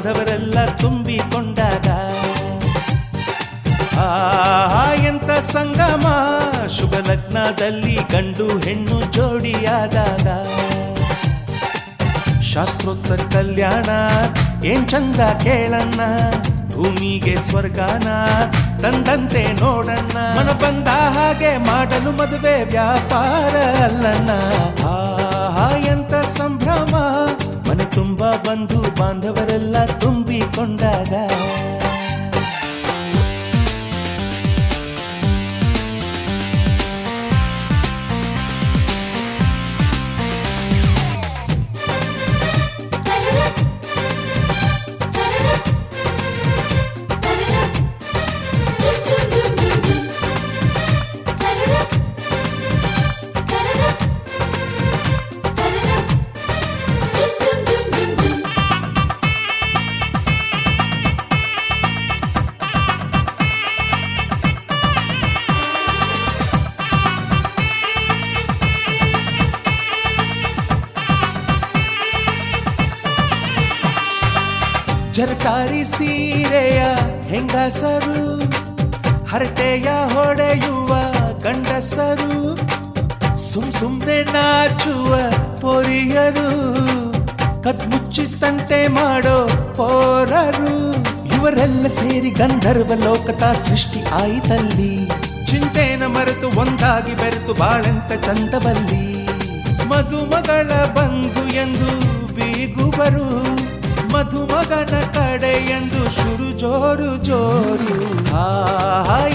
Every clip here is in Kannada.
ಬಾಂಧವರೆಲ್ಲ ತುಂಬಿಕೊಂಡಾಗ ಎಂತ ಸಂಗಮ ಶುಭ ಲಗ್ನದಲ್ಲಿ ಗಂಡು ಹೆಣ್ಣು ಜೋಡಿಯಾದಾಗ ಶಾಸ್ತ್ರೋಕ್ತ ಕಲ್ಯಾಣ ಏನ್ ಚಂದ ಕೇಳಣ್ಣ ಭೂಮಿಗೆ ಸ್ವರ್ಗಾನ ತಂದಂತೆ ನೋಡಣ್ಣ ಮನ ಬಂದ ಹಾಗೆ ಮಾಡಲು ಮದುವೆ ವ್ಯಾಪಾರ ಅಲ್ಲಣ್ಣ ಎಂತ ಸಂಭ್ರಮ ಮನೆ ತುಂಬ ಬಂಧು ಬಾಂಧವರೆಲ್ಲ ತುಂಬಿಕೊಂಡಾಗ ಜರಕಾರಿ ಸೀರೆಯ ಹೆಂಗಸರು ಹರಟೆಯ ಹೊಡೆಯುವ ಗಂಡಸರು ಸುಮ್ನೆ ನಾಚುವ ಪೊರಿಯರು ಕದ್ಮುಚ್ಚಿ ತಂಟೆ ಮಾಡೋ ಪೋರರು ಇವರೆಲ್ಲ ಸೇರಿ ಗಂಧರ್ವ ಲೋಕದ ಸೃಷ್ಟಿ ಆಯಿತಲ್ಲಿ ಚಿಂತೆನ ಮರೆತು ಒಂದಾಗಿ ಬೆರೆತು ಬಾಳೆಂತ ಚಂದವಲ್ಲಿ ಮದುಮಗಳ ಬಂಧು ಎಂದು ಬೀಗುವರು ಮಧುಮಗನ ಕಡೆ ಎಂದು ಶುರು ಜೋರು ಜೋರು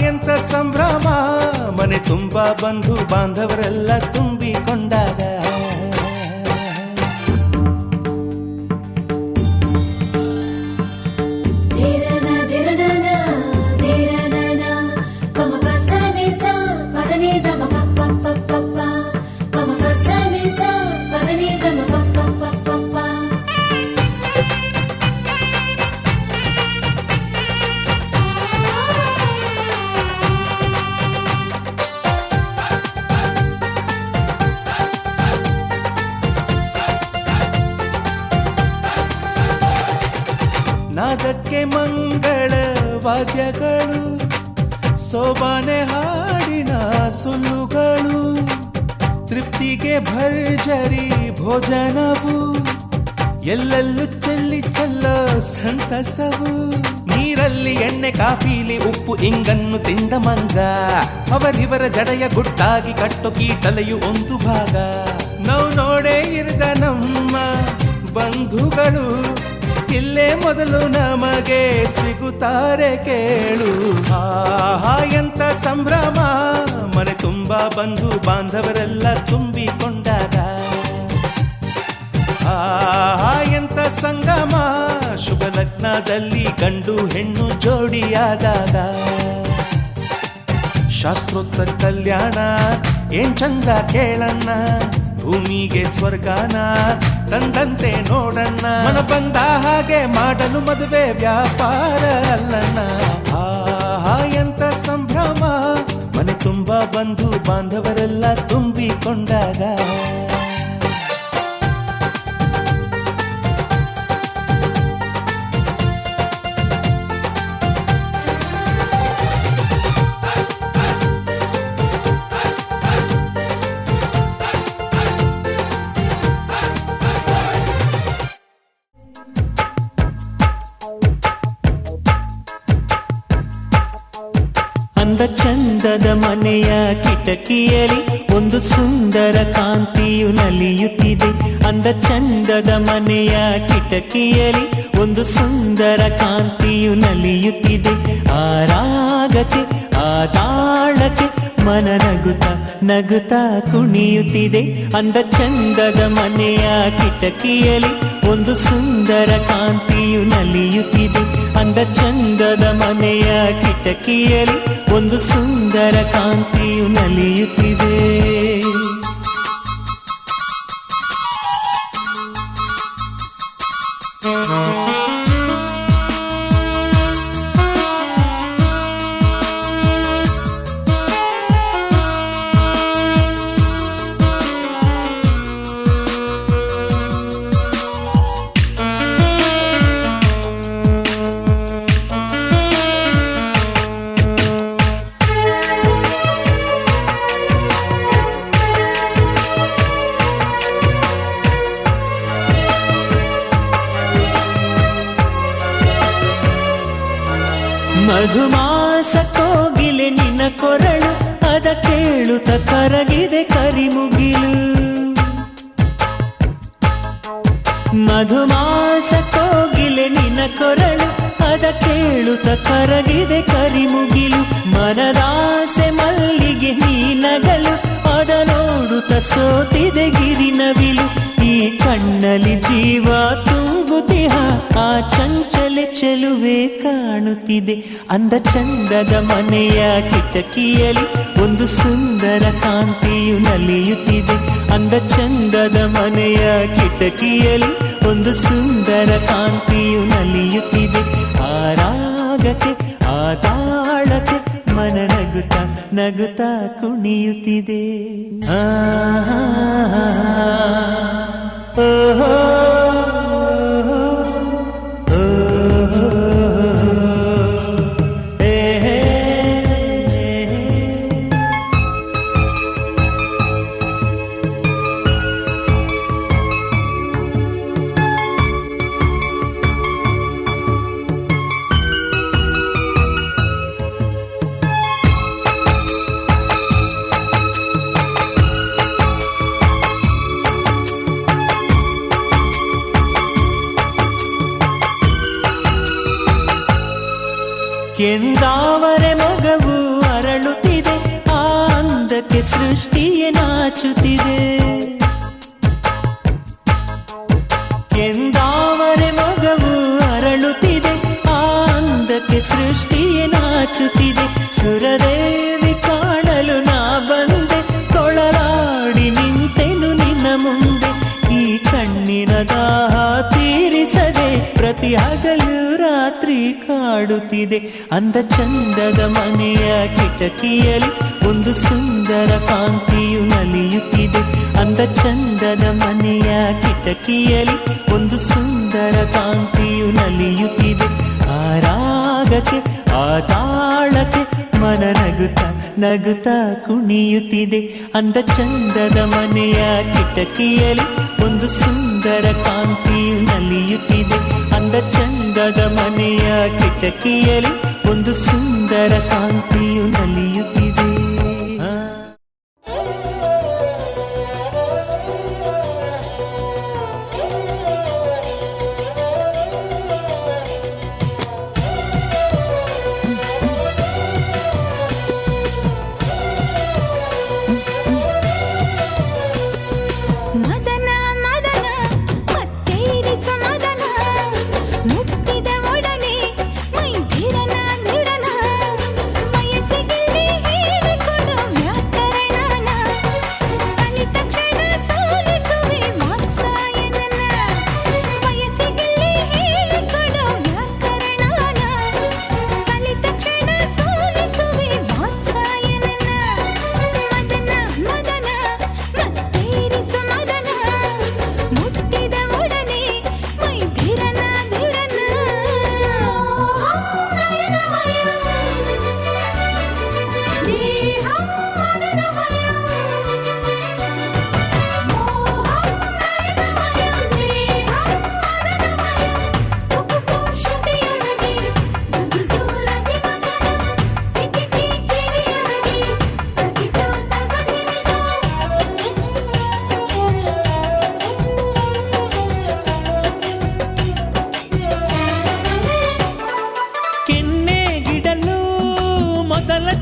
ಎಂತ ಸಂಭ್ರಮ ಮನೆ ತುಂಬ ಬಂಧು ಬಾಂಧವರೆಲ್ಲ ತುಂಬಿಕೊಂಡಾಗ ನಾದಕ್ಕೆ ಮಂಗಳ ವಾದ್ಯಗಳು ಸೋಬಾನೆ ಹಾಡಿನ ಸುಳ್ಳುಗಳು ತೃಪ್ತಿಗೆ ಭರ್ಜರಿ ಭೋಜನವು ಎಲ್ಲೆಲ್ಲೂ ಚೆಲ್ಲಿ ಚೆಲ್ಲೋ ಸಂತಸವು ನೀರಲ್ಲಿ ಎಣ್ಣೆ ಕಾಫಿಲಿ ಉಪ್ಪು ಇಂಗನ್ನು ತಿಂದ ಮಂಗ ಅವರಿವರ ಜಡೆಯ ಗುಟ್ಟಾಗಿ ಕಟ್ಟು ಕೀಟಲೆಯು ಒಂದು ಭಾಗ ನಾವು ನೋಡೇ ಇರದ ನಮ್ಮ ಬಂಧುಗಳು ಇಲ್ಲೇ ಮೊದಲು ನಮಗೆ ಸಿಗುತ್ತಾರೆ ಕೇಳು ಎಂತ ಸಂಭ್ರಮ ಮನೆ ತುಂಬ ಬಂಧು ಬಾಂಧವರೆಲ್ಲ ತುಂಬಿಕೊಂಡಾಗ ಎಂತ ಸಂಗಮ ಶುಭ ಲಗ್ನದಲ್ಲಿ ಗಂಡು ಹೆಣ್ಣು ಜೋಡಿಯಾದಾಗ ಶಾಸ್ತ್ರೋಕ್ತ ಕಲ್ಯಾಣ ಏನ್ ಚಂದ ಕೇಳಣ್ಣ ಭೂಮಿಗೆ ಸ್ವರ್ಗಾನ ತಂದಂತೆ ನೋಡಣ್ಣ ಮನ ಬಂದ ಹಾಗೆ ಮಾಡಲು ಮದುವೆ ವ್ಯಾಪಾರ ಅಲ್ಲಣ್ಣ ಎಂತ ಸಂಭ್ರಮ ಮನೆ ತುಂಬ ಬಂಧು ಬಾಂಧವರೆಲ್ಲ ತುಂಬಿಕೊಂಡಾಗ ಅಂದ ಚಂದದ ಮನೆಯ ಕಿಟಕಿಯಲ್ಲಿ ಒಂದು ಸುಂದರ ಕಾಂತಿಯು ನಲಿಯುತ್ತಿದೆ ಅಂದ ಚಂದದ ಮನೆಯ ಕಿಟಕಿಯಲ್ಲಿ ಒಂದು ಸುಂದರ ಕಾಂತಿಯು ನಲಿಯುತ್ತಿದೆ ಆ ರಾಗಕ್ಕೆ ಆ ತಾಳಕ್ಕೆ ಮನ ನಗುತ್ತಾ ಕುಣಿಯುತ್ತಿದೆ ಅಂದ ಚಂದದ ಮನೆಯ ಕಿಟಕಿಯಲ್ಲಿ ಒಂದು ಸುಂದರ ಕಾಂತಿಯು ನಲಿಯುತ್ತಿದೆ ಅಂದ ಚಂದದ ಮನೆಯ ಕಿಟಕಿಯಲ್ಲಿ ಒಂದು ಸುಂದರ ಕಾಂತಿಯು ನಲಿಯುತ್ತಿದೆ ಮಧುಮಾಸ ಕೋಗಿಲೆ ನಿನ್ನ ಕೊರಳು ಅದ ಕೇಳುತ್ತ ಕರಗಿದೆ ಕರಿಮುಗಿಲು ಮಧುಮಾಸ ಕೋಗಿಲೆ ನಿನ್ನ ಕೊರಳು ಅದ ಕೇಳುತ್ತ ಕರಗಿದೆ ಕರಿಮುಗಿಲು ಮನದಾಸೆ ಮಲ್ಲಿಗೆ ನೀನಗಲು ಅದ ನೋಡುತ್ತ ಸೋತಿದೆ ಗಿರಿನವಿಲು ಈ ಕಣ್ಣಲ್ಲಿ ಜೀವ ತುಂಬುತ್ತಿಹ ಆ ಚಂಚಲೆ ಚೆಲುವೆ ಕಾಣುತ್ತಿದೆ ಅಂದ ಚಂದದ ಮನೆಯ ಕಿಟಕಿಯಲ್ಲಿ ಒಂದು ಸುಂದರ ಕಾಂತಿಯು ನಲಿಯುತ್ತಿದೆ ಅಂದ ಚಂದದ ಮನೆಯ ಕಿಟಕಿಯಲ್ಲಿ ಒಂದು ಸುಂದರ ಕಾಂತಿಯು ನಲಿಯುತ್ತಿದೆ ಆ ರಾಗಕ್ಕೆ ಆ ತಾಳಕ್ಕೆ ಮನ ನಗುತ್ತಾ ನಗುತ್ತಾ ಕುಣಿಯುತ್ತಿದೆ ಓಹೋ ಕೆಂದಾವರೆ ಮೊಗವು ಅರಳುತ್ತಿದೆ ಆ ಅಂದಕ್ಕೆ ಸೃಷ್ಟಿಯೇ ನಾಚುತ್ತಿದೆ ಕೆಂದಾವರೆ ಮೊಗವು ಅರಳುತ್ತಿದೆ ಆ ಅಂದಕ್ಕೆ ಸೃಷ್ಟಿಯೇ ನಾಚುತ್ತಿದೆ ಸುರದೇವಿ ಕಾಣಲು ನಾ ಬಂದೆ ಕೊಳಲಾಡಿ ನಿಂತೆನು ನಿನ್ನ ಮುಂದೆ ಈ ಕಣ್ಣಿನ ದಾಹ ತೀರಿಸದೆ ಪ್ರತಿ ಹಗಲು ರಾತ್ರಿ ಕಾಡುತ್ತಿದೆ ಅಂದ ಚಂದದ ಮನೆಯ ಕಿಟಕಿಯಲ್ಲಿ ಒಂದು ಸುಂದರ ಕಾಂತಿಯು ನಲಿಯುತ್ತಿದೆ ಅಂದ ಚಂದದ ಮನೆಯ ಕಿಟಕಿಯಲ್ಲಿ ಒಂದು ಸುಂದರ ಕಾಂತಿಯು ನಲಿಯುತ್ತಿದೆ ಆ ರಾಗಕ್ಕೆ ಆ ತಾಳಕ್ಕೆ ಮನ ನಗುತ್ತಾ ನಗುತ್ತಾ ಕುಣಿಯುತ್ತಿದೆ ಅಂದ ಚಂದದ ಮನೆಯ ಕಿಟಕಿಯಲ್ಲಿ ಒಂದು ಸುಂದರ ಕಾಂತಿಯು ನಲಿಯುತ್ತಿದೆ ಅಂದ ಚಂದದ ಮನೆಯ ಕಿಟಕಿಯಲ್ಲಿ ಒಂದು ಸುಂದರ ಕಾಂತಿಯು ನಲಿಯುತ್ತಿದೆ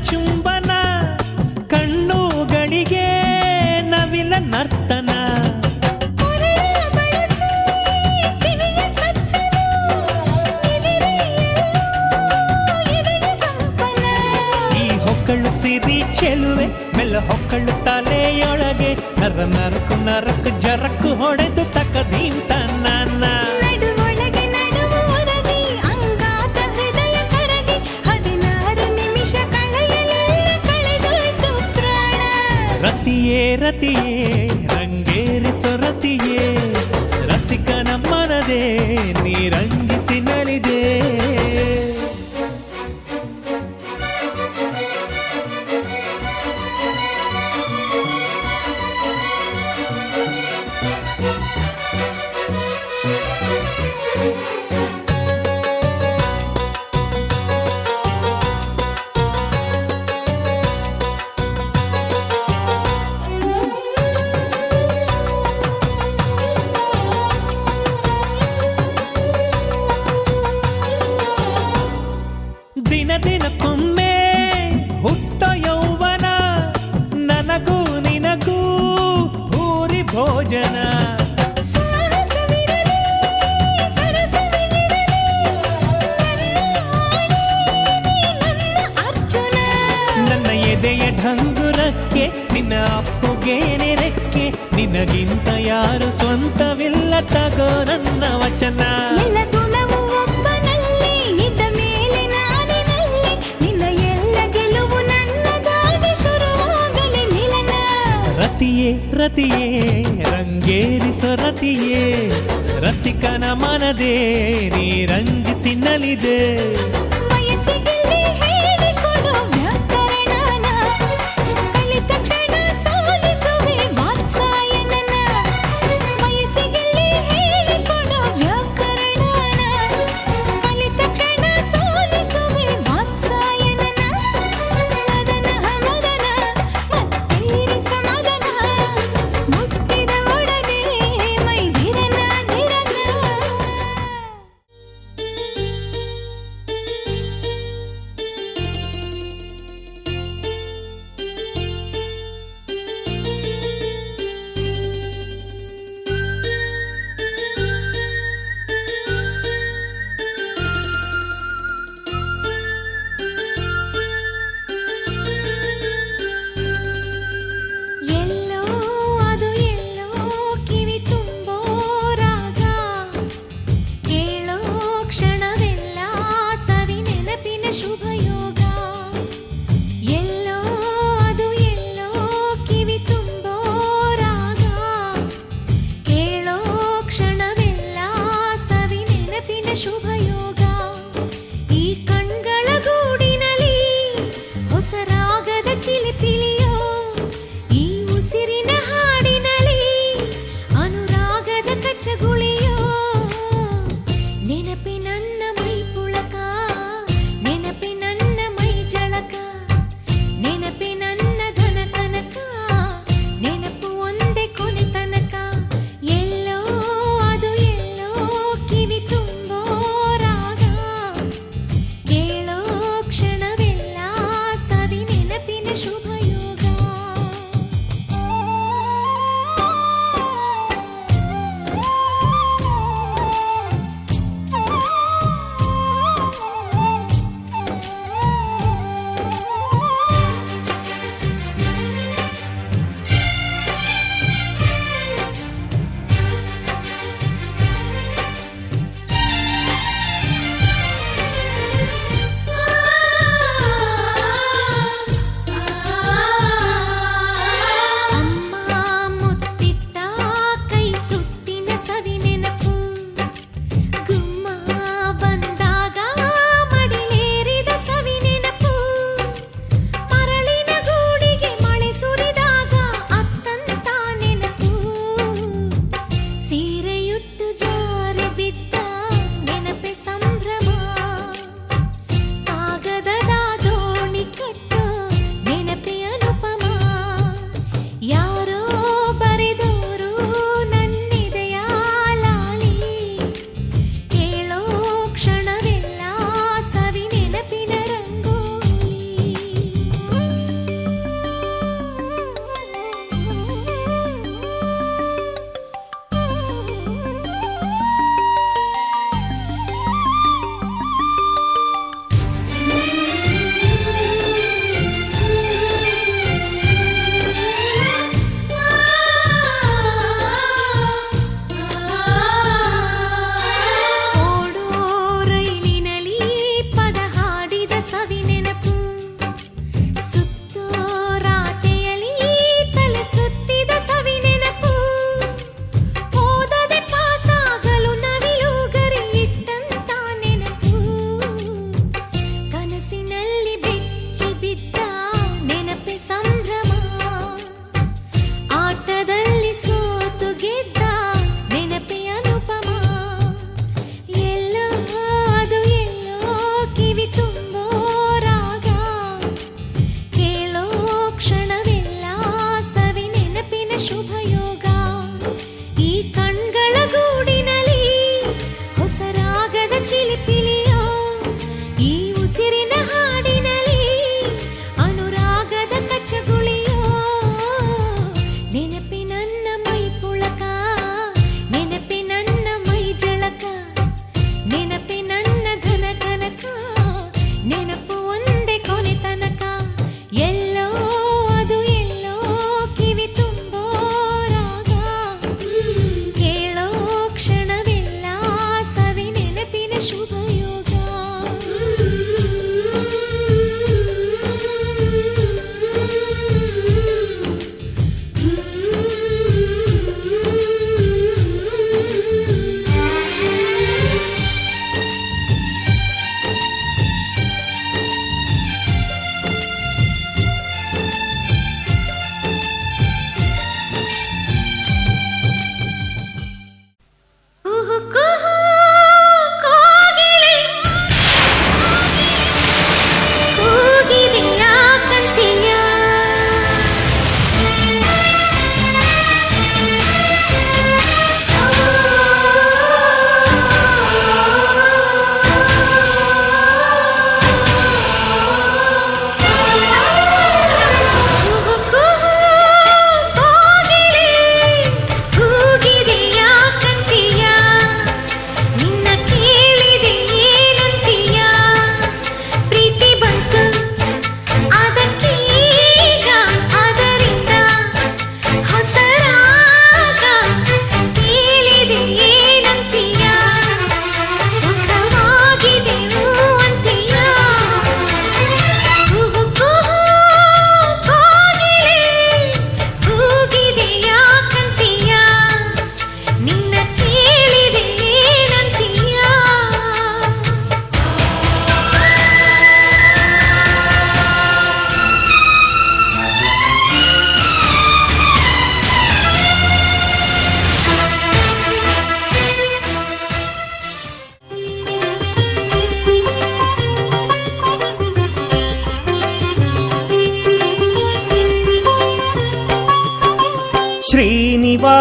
ಚುಂಬನ ಕಣ್ಣುಗಳಿಗೆ ನವಿಲ ನರ್ತನ ಈ ಹೊಕ್ಕಳು ಸಿರಿ ಚೆಲುವೆ ಮೆಲ್ಲ ಹೊಕ್ಕಳು ತಲೆಯೊಳಗೆ ನರ ನರಕು ನರಕು ಜರಕು ಹೊಡೆದು ತಕ್ಕದೀಂತ ನನ್ನ ರತಿಯೇ ರತಿಯೇ ರಂಗೇರಿಸೋ ರತಿಯೇ ರಸಿಕನ ಮನದೇ ನೀರಂಜಿಸಿ ನಲಿದೆ ಎದೆಯ ಢಂಗುರಕ್ಕೆ ನಿನ್ನ ಅಪ್ಪುಗೇನೆ ರೆಕ್ಕೆ ನಿನಗಿಂತ ಯಾರು ಸ್ವಂತವಿಲ್ಲ ತಗೋ ನನ್ನ ವಚನ ಎಲ್ಲ ಗುಣವು ಒಬ್ಬನಲ್ಲಿ ಇದ್ದ ಮೇಲೆ ನಾನಿನಲ್ಲಿ ನಿನ್ನ ಎಲ್ಲ ಗೆಲುವು ನನ್ನದಾಗಿ ಶುರುವಾಗಲಿ ಮಿಲನ ರತಿಯೇ ರತಿಯೇ ರಂಗೇರಿಸೋ ರತಿಯೇ ರಸಿಕನ ಮನದೇ ನೀ ರಂಜಿಸಿ ನಲಿದೆ ವಯಸ್ಸಿಗೆ ಹೇಳಿಕೊಡು ವ್ಯಾಕರಣನ ಕಲಿತ ಕ್ಷಣ ಸೋಲಿಸುವೆ ವಾತ್ಸಾಯನನ ವಯಸ್ಸಿಗೆ ಹೇಳಿಕೊಡು ವ್ಯಾಕರಣನ ಕಲಿತ ಕ್ಷಣ ಸೋಲಿಸುವೆ ವಾತ್ಸಾಯನನ ಮದನ ಮದನ ಮತ್ತೇರಿಸ ಮದನ ಮುಟ್ಟಿದ ಒಡನೆ ಮೈ ಧಿರನ ಧಿರನ ಎಲ್ಲೋ ಅದು ಎಲ್ಲೋ ಕಿವಿ ತುಂಬೋ ರಾಗ ಕೇಳೋ ಕ್ಷಣವೆಲ್ಲ ಸವಿ ನೆನಪಿನ ಶುಭ ಯೋಗ ಎಲ್ಲೋ ಅದು ಎಲ್ಲೋ ಕಿವಿ ತುಂಬೋ ರಾಗ ಕೇಳೋ ಕ್ಷಣವೆಲ್ಲ ಸವಿ ನೆನಪಿನ ಶುಭ ಯೋಗ ಈ ಕಣ್ಗಳ ಗೂಡಿನಲ್ಲಿ ಹೊಸ ರಾಗದ ಚಿಲಿಪಿಲಿಯೋ ಈ ಉಸಿರಿನ ಹಾಡಿನಲ್ಲಿ ಅನುರಾಗದ ಕಚ್ಚಗುಳಿಯೋ ನೆನಪಿ ನನ್ನ ಮೈ ಪುಳಕ ನೆನಪಿ ನನ್ನ ಮೈ ಜಳಕ ನೆನಪಿ ನನ್ನ ಧನ ಕನಕ ನೆನಪು ಒಂದೇ ಕೊನೆ ತನಕ ಎಲ್ಲೋ ಅದು ಎಲ್ಲೋ ಕಿವಿ ತುಂಬೋ ರಾಗ ಕೇಳೋ ಕ್ಷಣವೆಲ್ಲ ಸವಿ ನೆನಪಿನ ಶುಭ ಯೋಗ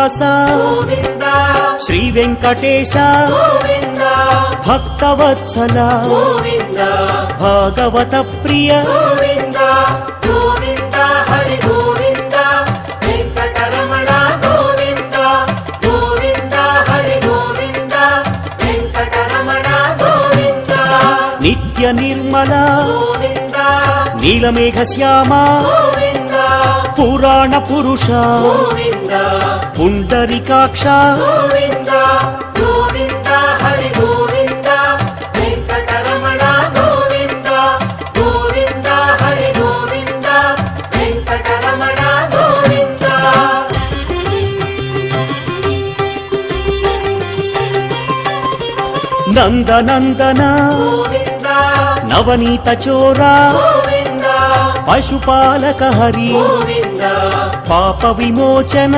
శ్రీనివాస శ్రీ వెంకటేశ భక్తవత్సల భాగవత ప్రియ నిత్య నిర్మల నీలమేఘ శ్యామ పురాణ పురుష పుండరీకాక్ష నందనందన నవనీత చోరా పశుపాలక హరి పాప విమోచన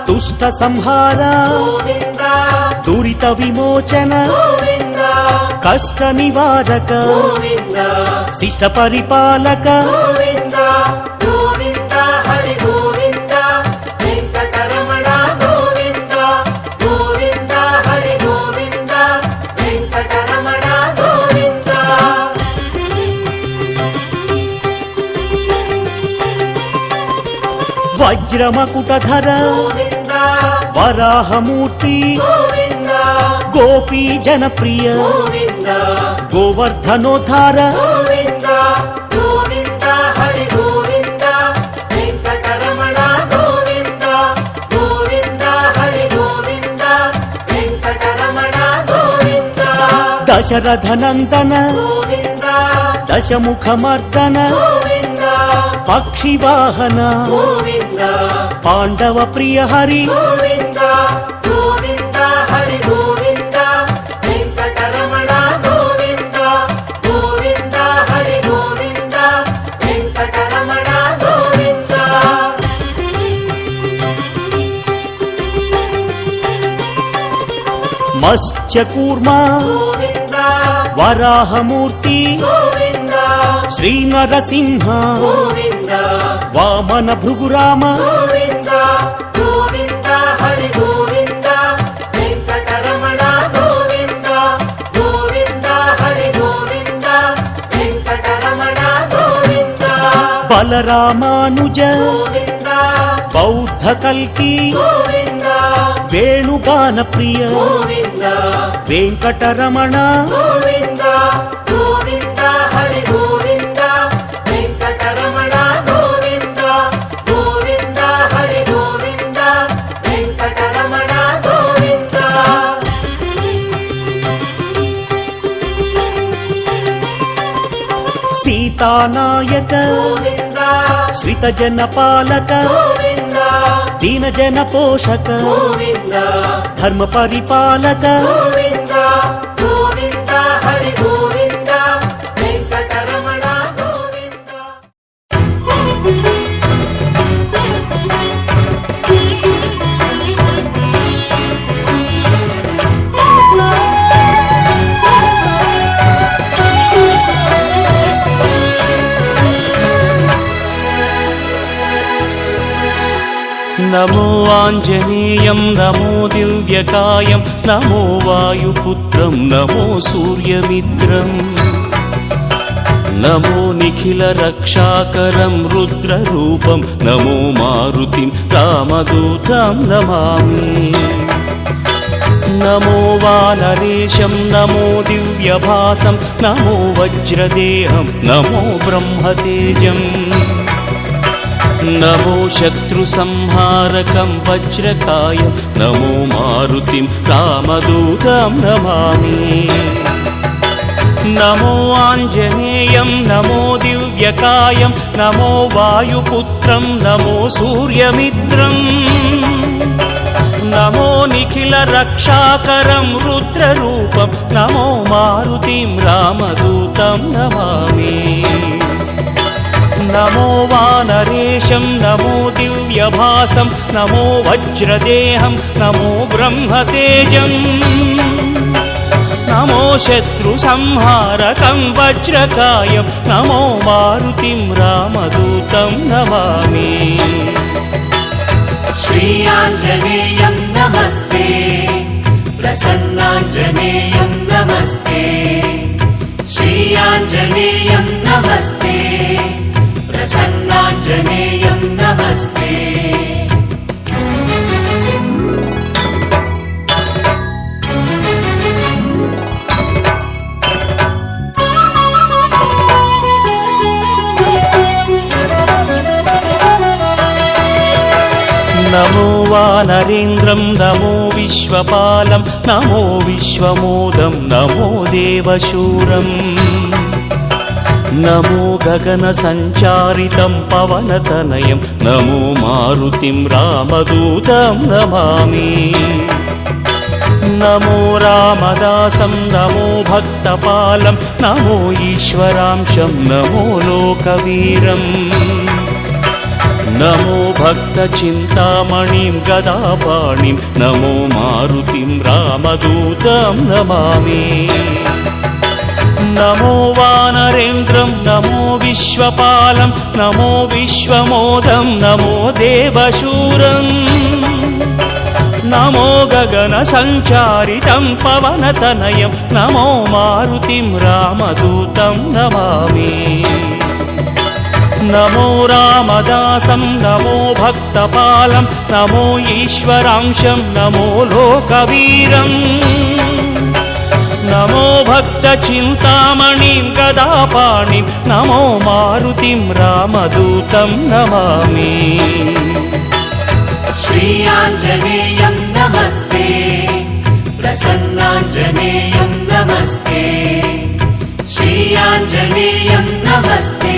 దుష్ట సంహార దురిత విమోచన కష్ట నివారక శిష్ట పరిపాలక వజ్రమకుటధర వరాహమూర్తి గోపీ జనప్రియ గోవర్ధనోద్ధార దశరథనందన దశముఖమర్దన పక్షివాహన పాండవ ప్రియ హరి మత్స్యకూర్మా వరాహమూర్తి శ్రీ నరసింహ వామన భృగురామ బలరామానుజ బౌద్ధ కల్కి వేణుగాన ప్రియ వెంకటరమణ సీతానాయక శ్రిత జన పాలక దీన జన పోషక ధర్మ పరిపాలక నమో ఆంజనేయం నమో దివ్యకాయం నమో వాయుపుత్రం నమో సూర్యమిత్రం నమో నిఖిల రక్షాకరం రుద్రరూపం నమో మారుతిం రామదూతం నమామి నమో వానరేశం నమో దివ్యభాసం నమో వజ్రదేహం నమో బ్రహ్మతేజం నమో శత్రు సంహారకం వజ్రకాయం నమో మారుతిం రామదూతం నమామి నమో ఆంజనేయం నమో దివ్యకాయం నమో వాయుపుత్రం నమో సూర్యమిత్రం నమో నిఖిల రక్షాకరం రుద్రరూపం నమో మారుతిం రామదూతం నమామి नमो वानरेशं नमो दिव्यभासं नमो वज्रदेहं नमो ब्रह्मतेजम् नमो शत्रुसंहारकं वज्रकायं नमो मारुतिं रामदूतं नमामि श्रीयाञ्जनेयं नमस्ते प्रसन्नाञ्जनेयं नमस्ते श्रीयाञ्जनेयं नमस्ते प्रसन्नाञ्जनेयं नमस्ते नमो वानरेन्द्रं नमो विश्वपालं नमो विश्वमोदं नमो देवशूरम् नमो गगनसञ्चारितं पवनतनयं नमो मारुतिं रामदूतं नमामि नमो रामदासं नमो भक्तपालं नमो ईश्वरांशं नमो लोकवीरम् नमो भक्तचिन्तामणिं गदापाणिं नमो मारुतिं रामदूतं नमामि नमो वानरेन्द्रं नमो विश्वपालं नमो विश्वमोदं नमो देवशूरम् नमो गगनसञ्चारितं पवनतनयं नमो मारुतिं रामदूतं नमामि नमो रामदासं नमो भक्तपालं नमो ईश्वरांशं नमो लोकवीरम् नमो भक्तचिन्तामणिं गदापाणिं नमो मारुतिं रामदूतं नमामि श्रीयाञ्जनेयं नमस्ते प्रसन्नाञ्जनेयं नमस्ते श्रीयाञ्जनेयं नमस्ते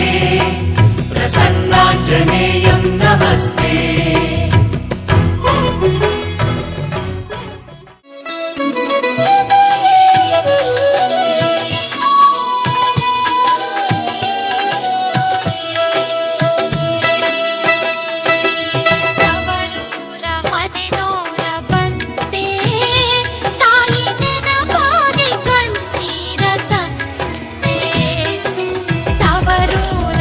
प्रसन्नाञ्जनेयं नमस्ते ತವರೂರ ಮನೆನೋರ ಬಂದೆ ತಾಯಿ ನೆನಪಾಗಿ ಕಣ್ಣೀರ ತಂದೆ ತವರೂರ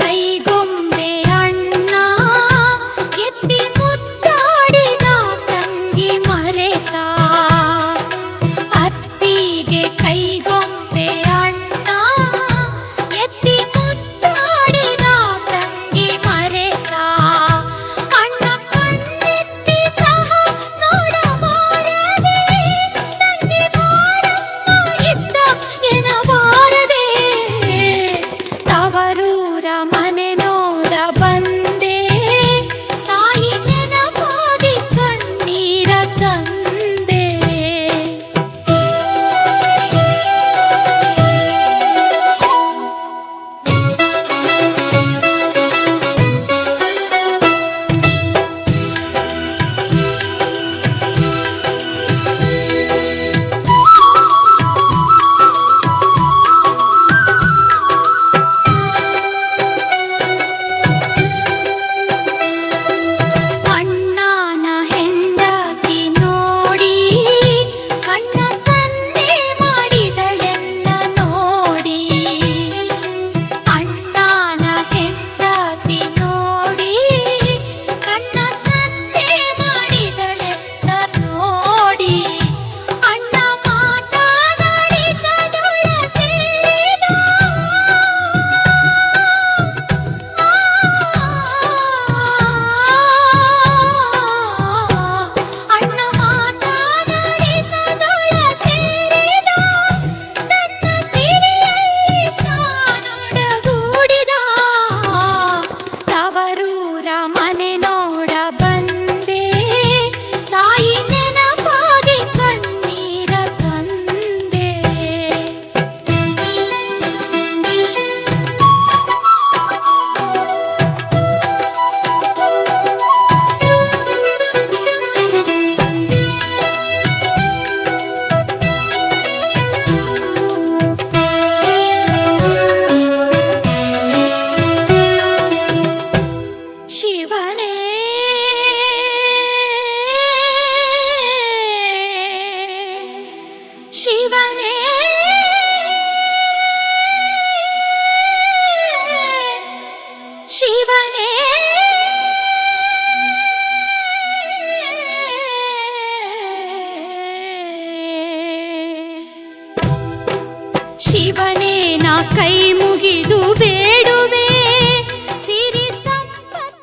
ಕೈಗೊಂಬೆ ಅಣ್ಣ ಎತ್ತಿ ಮುದ್ದಾಡಿದ ತಂಗಿ ಮರೆತ ಅತ್ತಿಗೆ ಕೈಗೊಂಬೆ ಅಣ್ಣ ಎತ್ತಿ ಮುದ್ದಾಡಿದ ತಂಗಿ ಮರೆತ ಅಣ್ಣ ಕಣ್ಣೆತ್ತಿ ಸಹ ನೋಡಬಾರದೆ ತಂಗಿ ಬಾರಮ್ಮ ಇದ್ದ ಎನಬಾರದೆ ತವರೂರ ಮನೆ ನೋಡ ಬಂದೆ ತಾಯಿ ನೆನಪಾಗಿ ಕಣ್ಣೀರ ತಂದೆ ಅಣ್ಣನ ಹೆಂಡತಿ ನೋಡಿ ಕಣ್ಣ ಸನ್ನೆ ಮಾಡಿದಳೆನ್ನ ನೋಡಿ ಅಣ್ಣನ ಹೆಂಡತಿ ನೋಡಿ ಕಣ್ಣ ಸನ್ನೆ ಮಾಡಿದಳೆನ್ನ ನೋಡಿ ಅಣ್ಣ ಮಾತನಾಡಿಸದೊಳ ಸೇರಿದ ಅಣ್ಣ ಮಾತನಾಡಿಸದೊಳ ಸೇರಿದ ತನ್ನ ಸಿರಿಯಲ್ಲಿ ತಾನೊಡಗೂಡಿದ ತವರೂರ ಮನೆ ನೋಡ ಬಂದೆ ತಾಯಿ ನೆನಪಾಗಿ ಕಣ್ಣೀರ ತಂದೆ ಶಿವನೇ ಶಿವನೇ ಶಿವನೇ ಶಿವನೇ ನಾ ಕೈ ಮುಗಿದು ಬೇಡುವೆ ಸಿರಿ ಸಂಪತ್ತು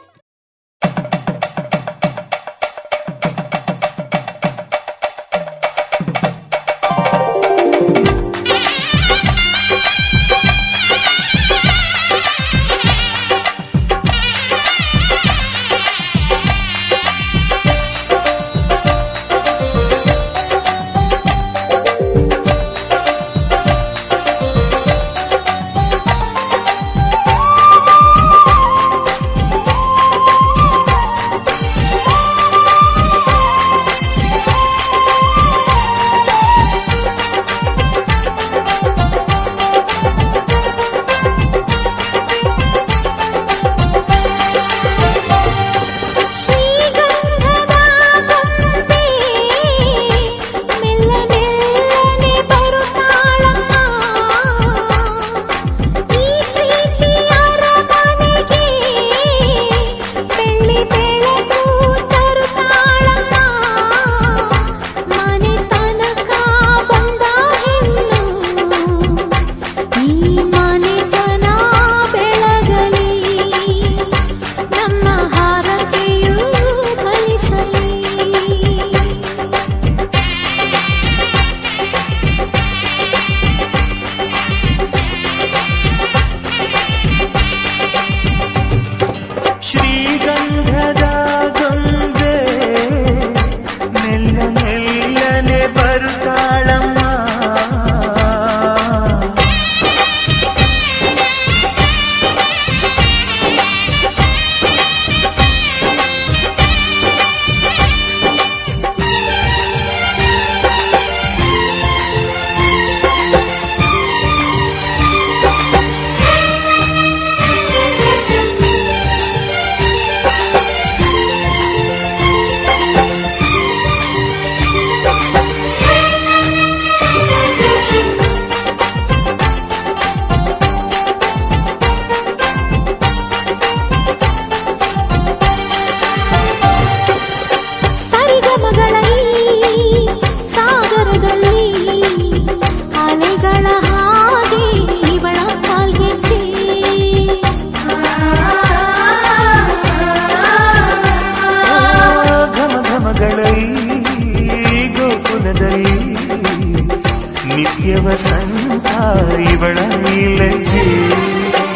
ಇವಳ ಈ ಲಜ್ಜೆ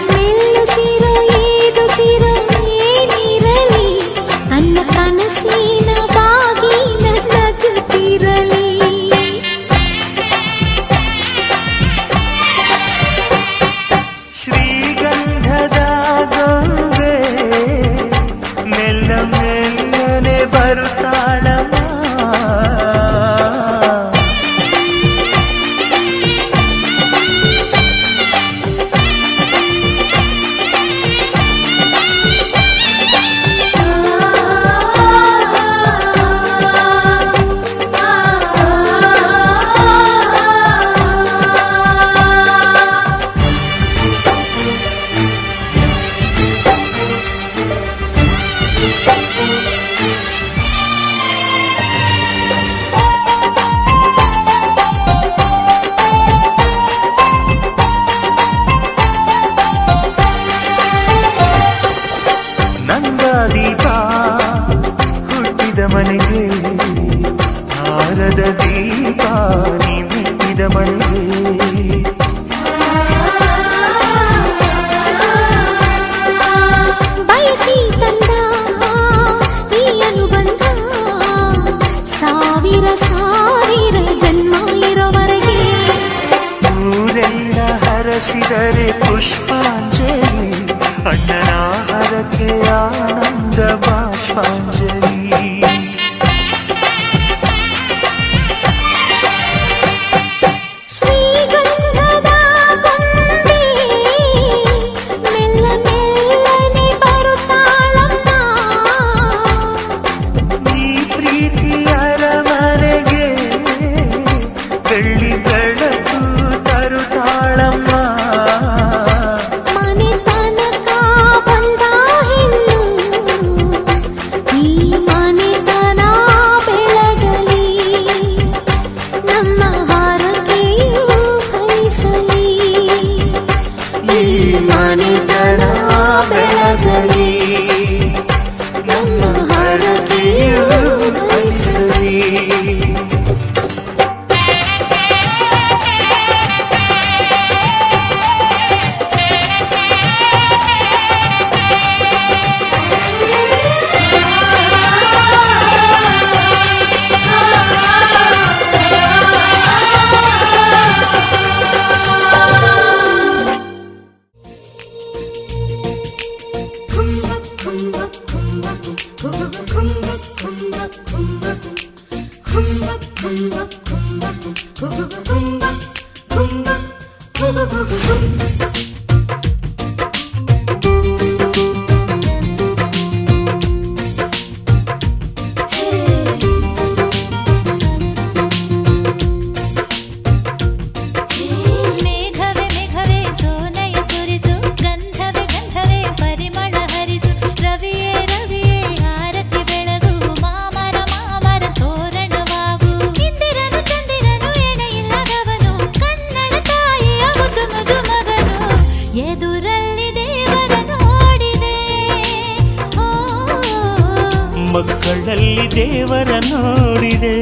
ಮೆಲ್ಲುಸಿರ ಏದುಸಿರ ಏನಿರಲಿ ನನ್ನ ಕನಸಿನ ಬಾಗಿನ ನಗುತ್ತಿರಲಿ ಶ್ರೀಗಂಧದ ಗೊಂಬೆ ಮೆಲ್ಲ ಮೆಲ್ಲನೆ ಬರುತ್ತಾಳಮ್ಮ ನಂದಾದೀಪ ಹುಟ್ಟಿದ ಮನೆಗೆ ಹಾರದ ದೀಪ ನೀ ಮೆಟ್ಟಿದ ಮನೆಗೆ ಬಯಸಿ ತಂದ ಈ ಅನುಬಂಧ ಸಾವಿರ ಸಾವಿರ ಜನ್ಮ ಇರೋವರೆಗೆ ಊರೆಲ್ಲ ಹರಸಿದರೆ ಪುಷ್ಪಾಂಜಲಿ ಅಣ್ಣನ ಹರಕೆ ಆನಂದ ಬಾಷ್ಪಾಂಜಲಿ ಶ್ರೀಗಂಧದ ಗೊಂಬೆ ಮೆಲ್ಲ ಮೆಲ್ಲನೆ ಬರುತ್ತಾಳಮ್ಮ ಈ ಪ್ರೀತಿಯರ ಮನೆಗೆ ಬೆಳ್ಳಿ ಬೆಳಕು ತರುತ್ತಾಳಮ್ಮ ಮನೆ ತನಕ ಬಂದ ಹೆಣ್ಣು ಈ ಮನೆತನ ಬೆಳಗಲಿ ನಮ್ಮ ಹಾರಕೆಯು ಫಲಿಸಲಿ ಈ ಮನೆತನ ಬೆಳಗಲಿ ನಮ್ಮ ಹರಕೆಯು ಫಲಿಸಲಿ ಮೇಘವೇ ಮೇಘವೇ ಸೋನೆಯ ಸುರಿಸು ಗಂಧವೇ ಗಂಧವೇ ಪರಿಮಳ ಹರಿಸು ರವಿಯೇ ರವಿಯೇ ಆರತಿ ಬೆಳಗು ಮಾಮರ ಮಾಮರ ತೋರಣವಾಗು ಇಂದಿರನು ಚಂದಿರನು ಎಣೆಯಿಲ್ಲದವನು ಕನ್ನಡ ತಾಯಿಯ ಮುದ್ದು ಮುದ್ದು ಮಗನು ಎದುರಲ್ಲಿ ದೇವರ ನೋಡಿದೆ ಮಕ್ಕಳಲ್ಲಿ ದೇವರ ನೋಡಿದೆ